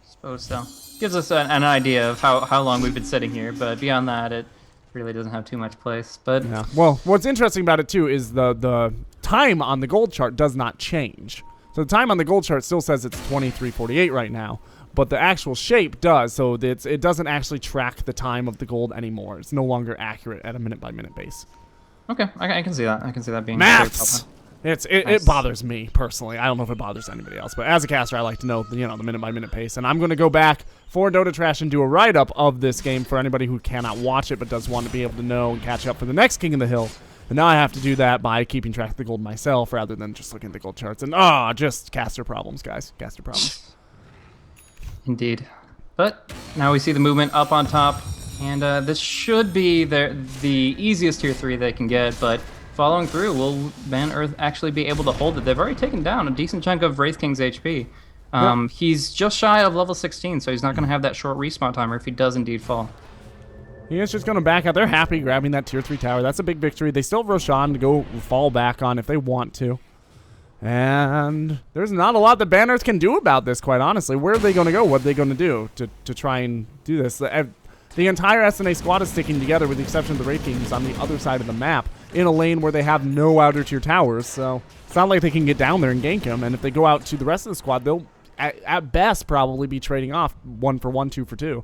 Suppose so. Gives us an idea of how long we've been sitting here, but beyond that, it really doesn't have too much place. But yeah. Well, what's interesting about it too is the time on the gold chart does not change. So the time on the gold chart still says it's 23:48 right now, but the actual shape does. So it doesn't actually track the time of the gold anymore. It's no longer accurate at a minute by minute base. Okay, I can see that. I can see that being maths. Nice. It bothers me personally. I don't know if it bothers anybody else, but as a caster, I like to know the minute by minute pace. And I'm going to go back for Dota Trash and do a write up of this game for anybody who cannot watch it but does want to be able to know and catch up for the next King of the Hill. And now I have to do that by keeping track of the gold myself rather than just looking at the gold charts. And just caster problems, guys. Caster problems. Indeed. But now we see the movement up on top, and this should be the easiest tier 3 they can get, but following through, will Bannerth actually be able to hold it? They've already taken down a decent chunk of Wraith King's HP. He's just shy of level 16, so he's not going to have that short respawn timer if he does indeed fall. He is just going to back out. They're happy grabbing that tier 3 tower. That's a big victory. They still have Roshan to go fall back on if they want to. And there's not a lot that Bannerth can do about this, quite honestly. Where are they going to go? What are they going to do to try and do this? The entire SNA squad is sticking together with the exception of the Wraith Kings on the other side of the map. in a lane where they have no outer tier towers, so it's not like they can get down there and gank him. And if they go out to the rest of the squad, they'll at best probably be trading off 1 for 1, 2 for 2.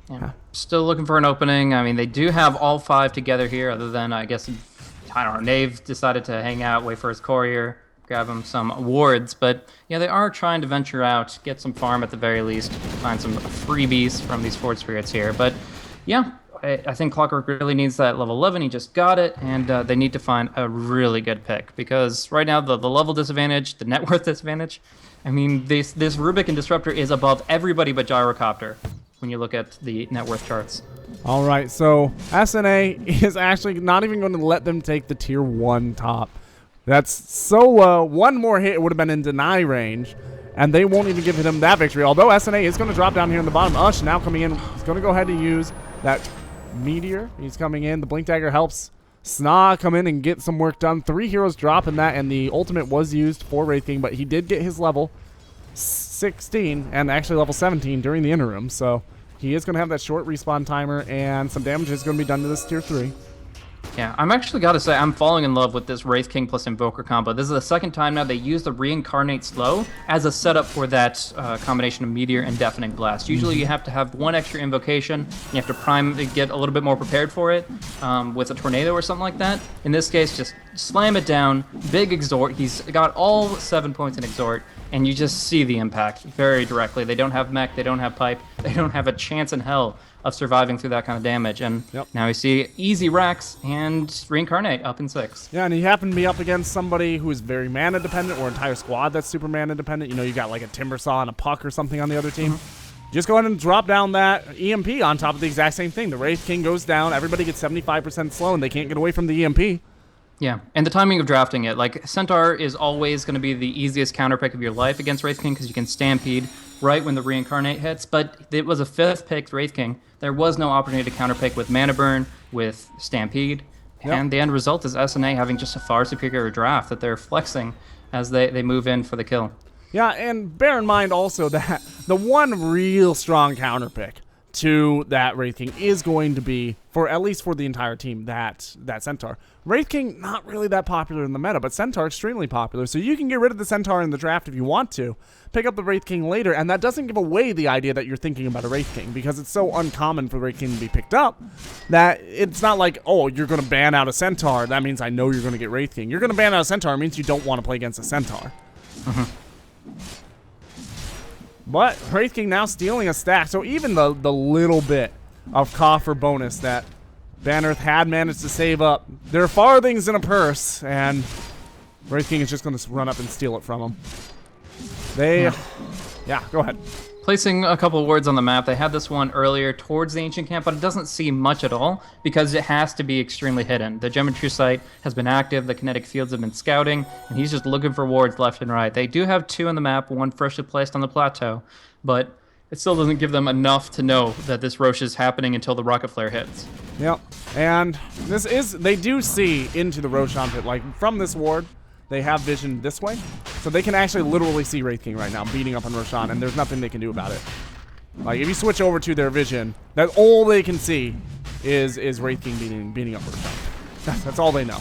Yeah. Still looking for an opening. I mean, they do have all 5 together here, other than, I guess, I don't know, Nave decided to hang out, wait for his courier, grab him some wards. But, yeah, they are trying to venture out, get some farm at the very least, find some freebies from these Fort Spirits here. But, yeah, I think Clockwork really needs that level 11. He just got it, and they need to find a really good pick. Because right now, the level disadvantage, the net worth disadvantage, I mean, this Rubik and Disruptor is above everybody but Gyrocopter when you look at the net worth charts. All right, so SNA is actually not even going to let them take the tier 1 top. That's so low. One more hit would have been in deny range, and they won't even give him that victory. Although SNA is going to drop down here in the bottom. Ush now coming in. He's going to go ahead and use that Meteor. He's coming in. The Blink Dagger helps SNA come in and get some work done. 3 heroes dropping that, and the ultimate was used for Wraith King, but he did get his level 16 and actually level 17 during the interim, so he is going to have that short respawn timer, and some damage is going to be done to this tier 3. Yeah, I'm actually got to say, I'm falling in love with this Wraith King plus Invoker combo. This is the second time now they use the Reincarnate Slow as a setup for that combination of Meteor and Deafening Blast. Usually you have to have one extra invocation, you have to prime to get a little bit more prepared for it with a Tornado or something like that. In this case, just slam it down, big Exhort. He's got all 7 points in Exhort, and you just see the impact very directly. They don't have mech, they don't have pipe, they don't have a chance in hell of surviving through that kind of damage. And now we see easy racks and Reincarnate up in 6. Yeah, and he happened to be up against somebody who is very mana dependent, or entire squad that's super mana dependent. You know, you got like a Timbersaw and a Puck or something on the other team. Just go ahead and drop down that EMP on top of the exact same thing. The Wraith King goes down, everybody gets 75% slow, and they can't get away from the EMP. Yeah, and the timing of drafting it. Like, Centaur is always going to be the easiest counter pick of your life against Wraith King because you can Stampede right when the Reincarnate hits, but it was a 5th picked Wraith King. There was no opportunity to counter pick with Mana Burn, with Stampede, and the end result is SNA having just a far superior draft that they're flexing as they move in for the kill. Yeah, and bear in mind also that the one real strong counter pick to that Wraith King is going to be, for at least for the entire team, that Centaur. Wraith King, not really that popular in the meta, but Centaur extremely popular. So you can get rid of the Centaur in the draft if you want to, pick up the Wraith King later, and that doesn't give away the idea that you're thinking about a Wraith King, because it's so uncommon for the Wraith King to be picked up that it's not like, oh, you're going to ban out a Centaur, that means I know you're going to get Wraith King. You're going to ban out a Centaur, it means you don't want to play against a Centaur. But Wraith King now stealing a stack, so even the little bit of coffer bonus that Bannerth had managed to save up, there are farthings in a purse, and Wraith King is just going to run up and steal it from him. Yeah, go ahead. Placing a couple of words on the map, they had this one earlier towards the Ancient Camp, but it doesn't see much at all because it has to be extremely hidden. The Geometry site has been active, the kinetic fields have been scouting, and he's just looking for wards left and right. They do have 2 on the map, one freshly placed on the plateau, but it still doesn't give them enough to know that this Roche is happening until the rocket flare hits. Yep, and they do see into the Roshan pit, like from this ward. They have vision this way, so they can actually literally see Wraith King right now beating up on Roshan, and there's nothing they can do about it. Like, if you switch over to their vision, that's all they can see is Wraith King beating up Roshan. That's all they know.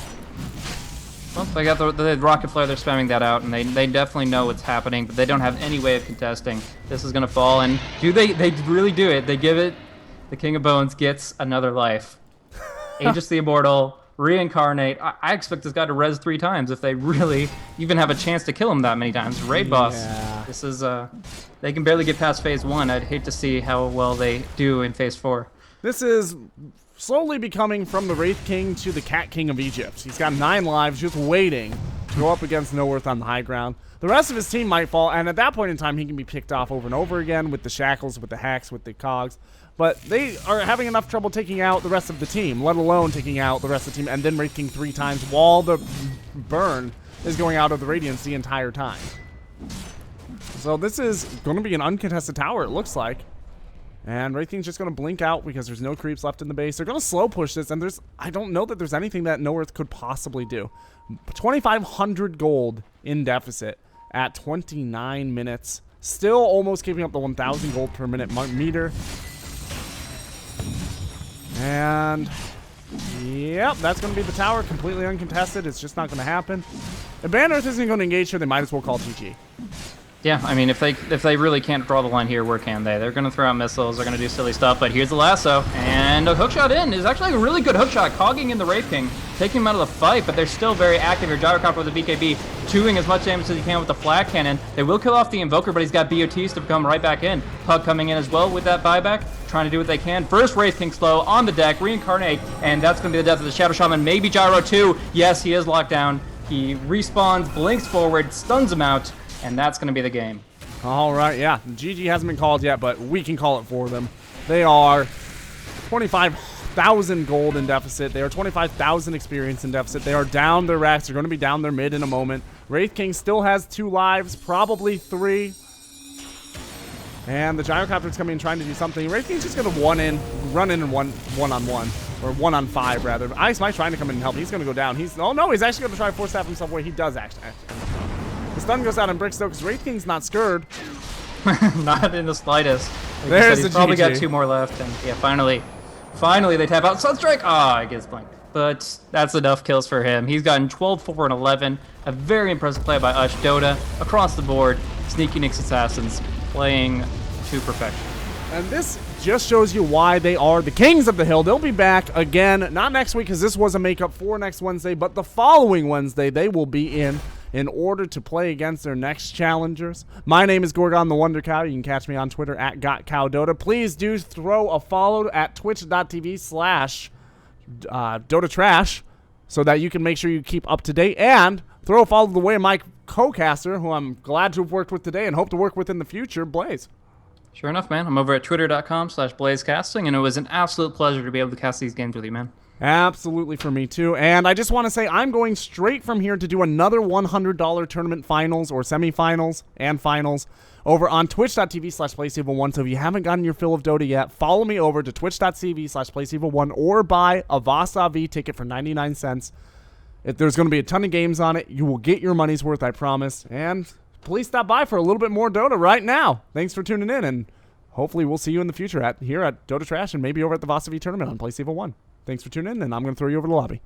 Well, they got the rocket flare, they're spamming that out, and they definitely know what's happening, but they don't have any way of contesting. This is going to fall, and they really do it. They give it, the King of Bones gets another life. Aegis the Immortal, Reincarnate. I expect this guy to res 3 times if they really even have a chance to kill him that many times. Raid boss. This is they can barely get past phase 1. I'd hate to see how well they do in phase 4. This is slowly becoming from the Wraith King to the Cat King of Egypt. He's got 9 lives just waiting to go up against No Worth on the high ground. The rest of his team might fall, and at that point in time, he can be picked off over and over again with the shackles, with the hacks, with the cogs. But they are having enough trouble taking out the rest of the team, let alone taking out the rest of the team, and then Wraith King 3 times while the burn is going out of the Radiance the entire time. So this is going to be an uncontested tower, it looks like. And Wraith King's just going to blink out because there's no creeps left in the base. They're going to slow push this, and I don't know that there's anything that No Earth could possibly do. 2,500 gold in deficit at 29 minutes. Still almost keeping up the 1,000 gold per minute meter. And Yep, that's going to be the tower, completely uncontested. It's just not going to happen. If Band Earth isn't going to engage here, they might as well call GG. Yeah, I mean, if they really can't draw the line here, where can they? They're going to throw out missiles, they're going to do silly stuff, but here's the lasso, and a hookshot in is actually a really good hookshot, cogging in the Wraith King, taking him out of the fight, but they're still very active here. Gyrocopter with the BKB, doing as much damage as he can with the flat cannon. They will kill off the Invoker, but he's got BOTs to come right back in. Pug coming in as well with that buyback, trying to do what they can. First Wraith King slow on the deck, reincarnate, and that's going to be the death of the Shadow Shaman, maybe Gyro too. Yes, he is locked down. He respawns, blinks forward, stuns him out, and that's going to be the game. All right, yeah. GG hasn't been called yet, but we can call it for them. They are 25,000 gold in deficit. They are 25,000 experience in deficit. They are down their racks. They're going to be down their mid in a moment. Wraith King still has 2 lives, probably 3. And the Gyrocopter's coming in trying to do something. Wraith King's just going to run in and one-on-one. Or 1-on-5, rather. Ice Mike's trying to come in and help. He's going to go down. Oh, no, he's actually going to try to force staff himself away. He does, actually. The stun goes out on Bricks, though, because Wraith King's not scared. Not in the slightest. Like There's he's the probably GG. got 2 more left, and yeah, finally they tap out Sunstrike. Ah, I gets blanked. But that's enough kills for him. He's gotten 12, 4, and 11. A very impressive play by Ush. Dota across the board. Sneaky Nyx Assassins playing to perfection. And this just shows you why they are the kings of the hill. They'll be back again, not next week, because this was a makeup for next Wednesday, but the following Wednesday they will be in order to play against their next challengers. My name is Gorgon the Wonder Cow. You can catch me on Twitter at GotCowDota. Please do throw a follow at twitch.tv/Dota Trash so that you can make sure you keep up to date, and throw a follow the way of my co-caster, who I'm glad to have worked with today and hope to work with in the future, Blaze. Sure enough, man. I'm over at twitter.com/blazecasting, and it was an absolute pleasure to be able to cast these games with you, man. Absolutely for me too. And I just want to say I'm going straight from here to do another $100 tournament finals or semifinals and finals over on twitch.tv/PlayStable1. So if you haven't gotten your fill of Dota yet, follow me over to twitch.tv/PlayStable1 or buy a Vasa V ticket for 99 cents. If there's going to be a ton of games on it, you will get your money's worth, I promise. And please stop by for a little bit more Dota right now. Thanks for tuning in, and hopefully we'll see you in the future here at Dota Trash and maybe over at the Vasa V tournament on PlayStable 1. Thanks for tuning in, and I'm going to throw you over to the lobby.